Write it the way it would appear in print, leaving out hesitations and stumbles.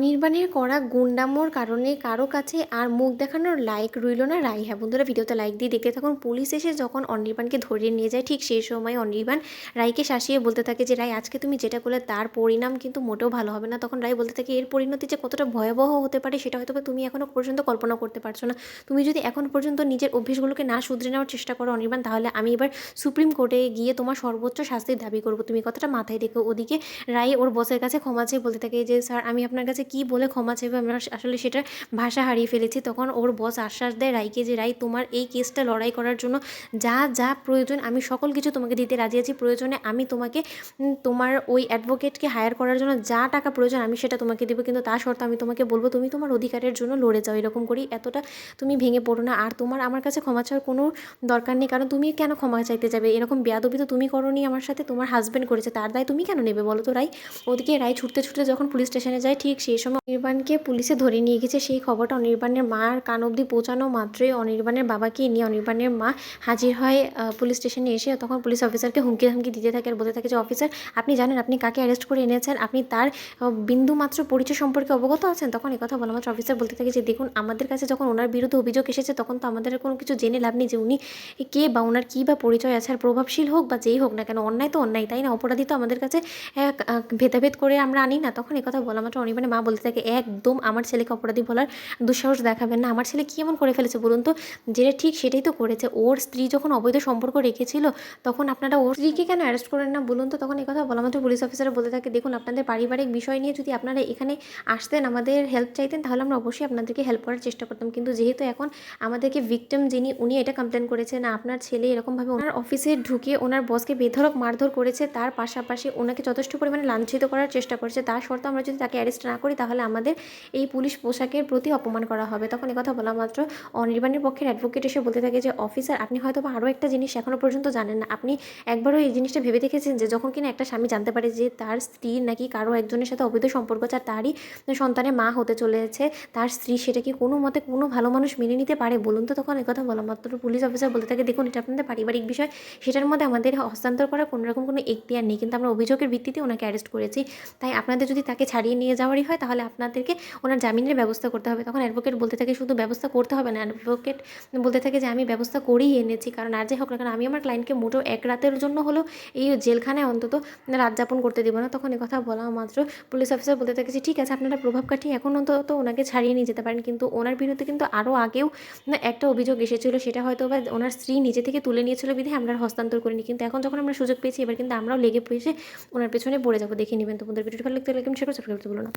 অনির্বাণের করা গুন্ডামোর কারণে কারো কাছে আর মুখ দেখানোর লাইক রইল না রাই। হ্যাঁ বন্ধুরা, ভিডিওতে লাইক দিয়ে দেখতে থাকুন। পুলিশ এসে যখন অনির্বাণকে ধরিয়ে নিয়ে যায়, ঠিক সেই সময় অনির্বাণ রাইকে শাসিয়ে বলতে থাকে যে রাই, আজকে তুমি যেটা করলে তার পরিণাম কিন্তু মোটেও ভালো হবে না। তখন রাই বলতে থাকে এর পরিণতি যে কতটা ভয়াবহ হতে পারে সেটা হয়তো তুমি এখনও পর্যন্ত কল্পনা করতে পারছো না। তুমি যদি এখন পর্যন্ত নিজের অভ্যেসগুলোকে না শুধরে নেওয়ার চেষ্টা করো অনির্বাণ, তাহলে আমি এবার সুপ্রিম কোর্টে গিয়ে তোমার সর্বোচ্চ শাস্তির দাবি করবো। তুমি কথাটা মাথায় রেখো। ওদিকে রাই ওর বসের কাছে ক্ষমা চেয়ে বলতে থাকে যে স্যার, আমি আপনার কাছে কী বলে ক্ষমা চাইবো, আমরা আসলে সেটা ভাষা হারিয়ে ফেলেছি। তখন ওর বস আশ্বাস দেয় রাইকে যে রাই, তোমার এই কেসটা লড়াই করার জন্য যা যা প্রয়োজন আমি সকল কিছু তোমাকে দিতে রাজি আছি। প্রয়োজনে আমি তোমাকে তোমার ওই অ্যাডভোকেটকে হায়ার করার জন্য যা টাকা প্রয়োজন আমি সেটা তোমাকে দেবো, কিন্তু তার শর্তে আমি তোমাকে বলবো তুমি তোমার অধিকারের জন্য লড়ে যাও। এরকম করি, এতটা তুমি ভেঙে পড়ো না। আর তোমার আমার কাছে ক্ষমা চাওয়ার কোনো দরকার নেই, কারণ তুমি কেন ক্ষমা চাইতে যাবে? এরকম বেয়াদবি তো তুমি করোনি আমার সাথে, তোমার হাজব্যান্ড করেছে, তার দায় তুমি কেন নেবে বলো তো রাই? ওদিকে রাই ছুটতে ছুটতে যখন পুলিশ স্টেশনে যায়, ঠিক সেই সময় অনির্বাণকে পুলিশে ধরে নিয়ে গেছে। সেই খবরটা অনির্বাণের মার কান অবধি পৌঁছানো মাত্রই অনির্বাণের বাবাকে নিয়ে অনির্বাণের মা হাজির হয় পুলিশ স্টেশনে এসে। তখন পুলিশ অফিসারকে হুমকি ধামকি দিতে থাকে আর বলতে থাকে যে অফিসার, আপনি জানেন আপনি কাকে অ্যারেস্ট করে এনেছেন? আপনি তার বিন্দু মাত্র পরিচয় সম্পর্কে অবগত আছেন? তখন কথা বলা মাত্র অফিসার বলতে থাকে যে দেখুন, আমাদের কাছে যখন ওনার বিরুদ্ধে অভিযোগ এসেছে তখন তো আমাদের কোনো কিছু জেনে লাভ নেই যে উনি কে বা ওনার কী বা পরিচয় আছে। আর প্রভাবশীল হোক বা যেই হোক না কেন, অন্যায় তো অন্যায়, তাই না? অপরাধী তো আমাদের কাছে ভেদাভেদ করে আমরা আনি না। তখন কথা বলা মাত্র অনির্বাণের মা বলতে থাকে একদম আমার ছেলেকে অপরাধী বলার দুঃসাহস দেখাবেন না। আমার ছেলে কী এমন করে ফেলেছে বলুন তো? যেটা ঠিক সেটাই তো করেছে। ওর স্ত্রী যখন অবৈধ সম্পর্ক রেখেছিল তখন আপনারা ওর স্ত্রীকে কেন অ্যারেস্ট করেন না বলুন তো? তখন কথা বলা মাত্র পুলিশ অফিসার বলতে থাকে দেখুন, আপনাদের পারিবারিক বিষয় নিয়ে যদি আপনারা এখানে আসতেন, আমাদের হেল্প চাইতেন, তাহলে আমরা অবশ্যই আপনাদেরকে হেল্প করার চেষ্টা করতাম। কিন্তু যেহেতু এখন আমাদেরকে ভিকটিম যিনি উনি এটা কমপ্লেন করেছেন আপনার ছেলে এরকমভাবে ওনার অফিসে ঢুকে ওনার বসকে বেধড়ক মারধর করেছে, তার পাশাপাশি ওনাকে যথেষ্ট পরিমাণে লাঞ্ছিত করার চেষ্টা করেছে, তার শর্তে আমরা যদি তাকে অ্যারেস্ট না করি তাহলে আমাদের এই পুলিশ পোশাকের প্রতি অপমান করা হবে। তখন কথা বলা মাত্র অনির্বাণের পক্ষের অ্যাডভোকেট এসে বলতে থাকে যে অফিসার, আপনি হয়তো বা আরও একটা জিনিস এখনও পর্যন্ত জানেন না। আপনি একবারও এই জিনিসটা ভেবে দেখেছেন যে যখন কিনা একটা স্বামী জানতে পারে যে তার স্ত্রীর নাকি কারো একজনের সাথে অবৈধ সম্পর্ক আছে আর তারই সন্তানের মা হতে চলেছে তার স্ত্রী, সেটা কি কোনো মতে কোনো ভালো মানুষ মেনে নিতে পারে বলুন তো? তখন কথা বলা মাত্র পুলিশ অফিসার বলতে থাকে দেখুন, এটা আপনাদের পারিবারিক বিষয়, সেটার মধ্যে আমাদের হস্তান্তর করার কোনো রকম কোনো এখতিয়ার নেই, কিন্তু আমরা অভিযোগের ভিত্তিতে ওনাকে অ্যারেস্ট করেছি। তাই আপনাদের যদি তাকে ছাড়িয়ে নিয়ে যাওয়ারই হয় তাহলে আপনাদেরকে ওনার জামিনের ব্যবস্থা করতে হবে। তখন অ্যাডভোকেট বলতে থাকে শুধু ব্যবস্থা করতে হবে না, অ্যাডভোকেট বলতে থাকে যে আমি ব্যবস্থা করেই এনেছি, কারণ আর যাই হোক না কেন আমি আমার ক্লায়েন্টকে মোটেও এক রাতের জন্য হলেও এই জেলখানায় অন্তত রাত যাপন করতে দেবো না। তখন কথা বলা মাত্র পুলিশ অফিসার বলতে থাকে যে ঠিক আছে, আপনারা প্রভাব কাটিয়ে এখন অন্তত ওনাকে ছাড়িয়ে নিয়ে যেতে পারেন, কিন্তু ওনার বিরুদ্ধে কিন্তু আরও আগেও একটা অভিযোগ এসেছিলো, সেটা হয়তো বা ওনার স্ত্রী নিজে থেকে তুলে নিয়েছিল বিধে আমরা হস্তান্তর করিনি, কিন্তু এখন যখন আমরা সুযোগ পেয়েছি এবার কিন্তু আমরাও লেগে পড়েছে ওনার পেছনে পড়ে যাবো। দেখে নেবেন। তোমাদের ভিডিওটি ভালো লাগতে লাইক শেয়ার করে সাবস্ক্রাইব করতে ভুলো না।